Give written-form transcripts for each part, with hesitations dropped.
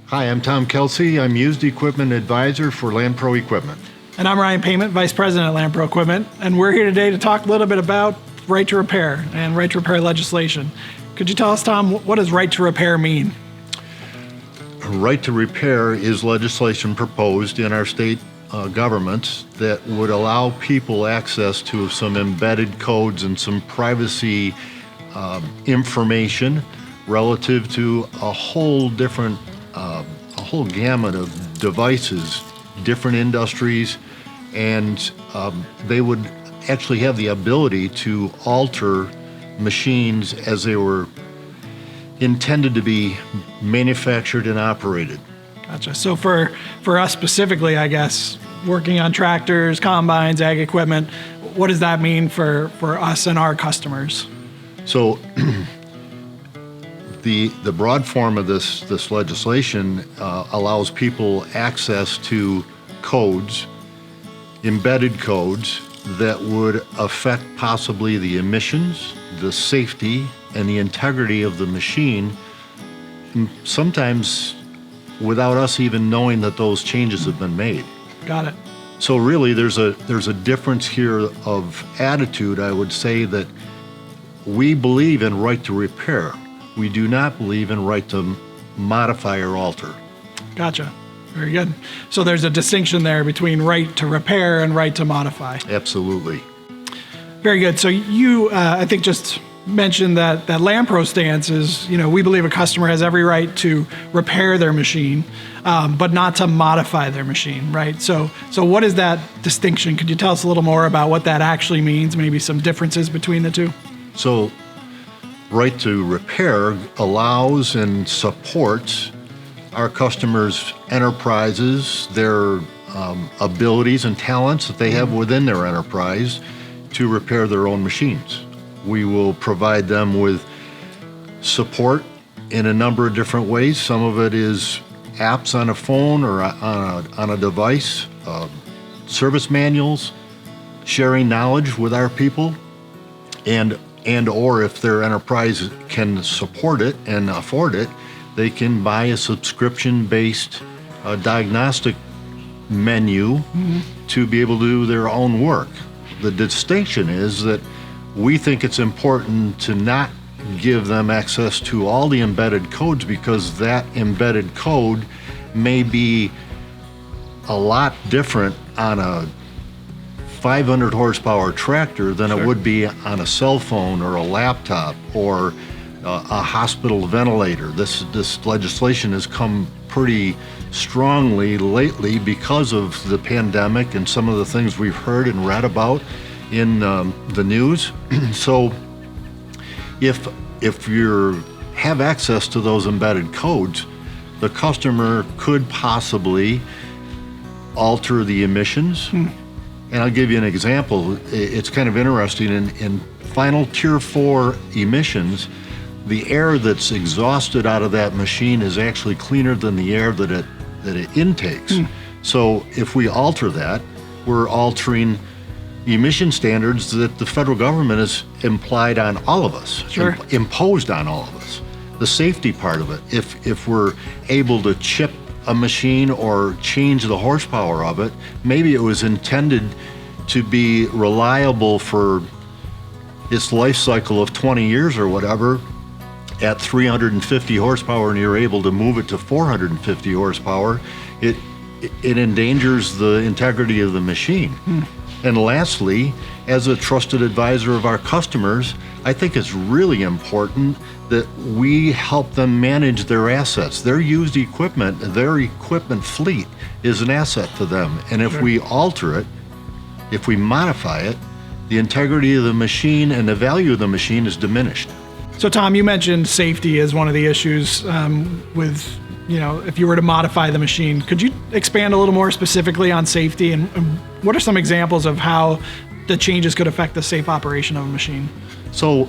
Hi, I'm Tom Kelsey. I'm Used Equipment Advisor for Land Pro Equipment. And I'm Ryan Payment, Vice President at Land Pro Equipment. And we're here today to talk a little bit about right to repair and right to repair legislation. Could you tell us, Tom, what does right to repair mean? Right to repair is legislation proposed in our state governments that would allow people access to some embedded codes and some privacy information relative to a whole gamut of devices, different industries, and they would actually have the ability to alter machines as they were intended to be manufactured and operated. Gotcha. So for us specifically, I guess, working on tractors, combines, ag equipment, what does that mean for us and our customers? So the broad form of this legislation allows people access to codes, embedded codes, that would affect possibly the emissions, the safety, and the integrity of the machine, sometimes without us even knowing that those changes have been made. Got it. So really there's a difference here of attitude. I would say that we believe in right to repair. We do not believe in right to modify or alter. Gotcha. Very good. So there's a distinction there between right to repair and right to modify. Absolutely. Very good. So you, I think, just mentioned that Land Pro stance is, we believe a customer has every right to repair their machine, but not to modify their machine, right? So what is that distinction? Could you tell us a little more about what that actually means, maybe some differences between the two? So right to repair allows and supports our customers' enterprises, their abilities and talents that they have within their enterprise to repair their own machines. We will provide them with support in a number of different ways. Some of it is apps on a phone or on a device, service manuals, sharing knowledge with our people, and or if their enterprise can support it and afford it, they can buy a subscription-based diagnostic menu to be able to do their own work. The distinction is that we think it's important to not give them access to all the embedded codes because that embedded code may be a lot different on a 500 horsepower tractor than it would be on a cell phone or a laptop or a hospital ventilator. This legislation has come pretty strongly lately because of the pandemic and some of the things we've heard and read about in the news. So if you have access to those embedded codes, the customer could possibly alter the emissions. And I'll give you an example. It's kind of interesting. In final Tier 4 emissions, the air that's exhausted out of that machine is actually cleaner than the air that it intakes. So if we alter that, we're altering emission standards that the federal government has implied on all of us, imposed on all of us. The safety part of it, if we're able to chip a machine or change the horsepower of it, maybe it was intended to be reliable for its life cycle of 20 years or whatever at 350 horsepower, and you're able to move it to 450 horsepower, it endangers the integrity of the machine. And lastly, as a trusted advisor of our customers, I think it's really important that we help them manage their assets. Their used equipment, their equipment fleet is an asset to them. And if we alter it, if we modify it, the integrity of the machine and the value of the machine is diminished. So Tom, you mentioned safety as one of the issues with, if you were to modify the machine. Could you expand a little more specifically on safety and what are some examples of how the changes could affect the safe operation of a machine? So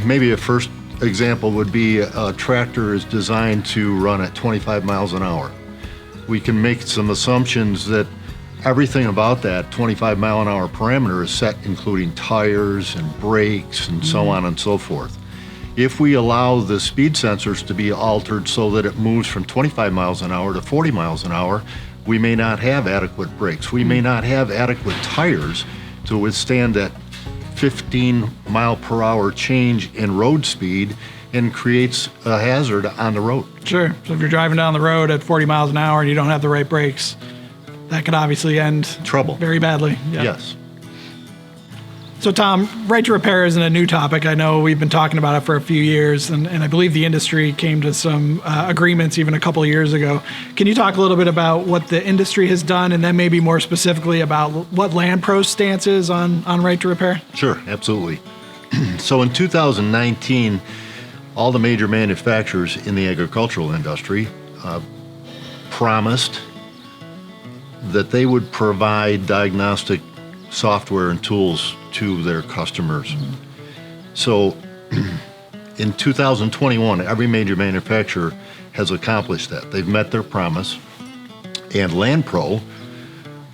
maybe a first example would be a tractor is designed to run at 25 miles an hour. We can make some assumptions that everything about that 25 mile an hour parameter is set, including tires and brakes and so on and so forth. If we allow the speed sensors to be altered so that it moves from 25 miles an hour to 40 miles an hour, we may not have adequate brakes. We may not have adequate tires to withstand that 15 mile per hour change in road speed and creates a hazard on the road. Sure. So if you're driving down the road at 40 miles an hour and you don't have the right brakes, that could obviously end Trouble. very badly. Yeah. Yes. So Tom, right to repair isn't a new topic. I know we've been talking about it for a few years, and I believe the industry came to some agreements even a couple of years ago. Can you talk a little bit about what the industry has done, and then maybe more specifically about what LandPro's stance is on right to repair? Sure, absolutely. So in 2019, all the major manufacturers in the agricultural industry promised that they would provide diagnostic software and tools to their customers. So in 2021, every major manufacturer has accomplished that. They've met their promise. And LandPro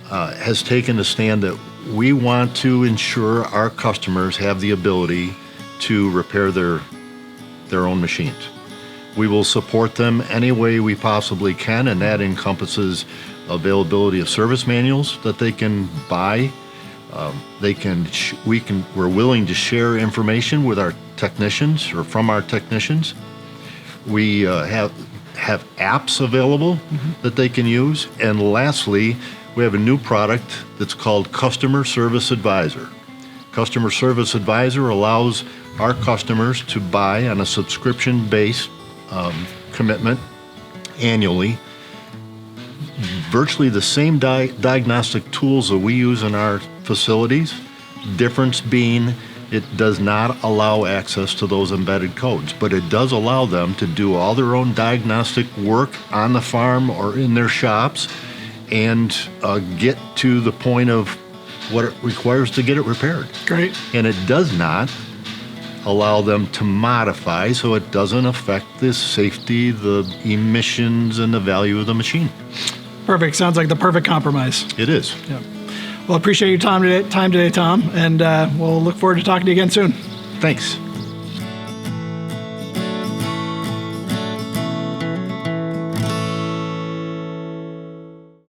has taken a stand that we want to ensure our customers have the ability to repair their own machines. We will support them any way we possibly can, and that encompasses availability of service manuals that they can buy. We're willing to share information with our technicians or from our technicians. We have apps available that they can use. And lastly, we have a new product that's called Customer Service Advisor. Customer Service Advisor allows our customers to buy on a subscription-based commitment annually virtually the same diagnostic tools that we use in our facilities. Difference being it does not allow access to those embedded codes, but it does allow them to do all their own diagnostic work on the farm or in their shops and get to the point of what it requires to get it repaired. Great. And it does not allow them to modify so it doesn't affect the safety, the emissions, and the value of the machine. Perfect. Sounds like the perfect compromise. It is. Yeah. Well, appreciate your time today, Tom, and we'll look forward to talking to you again soon. Thanks.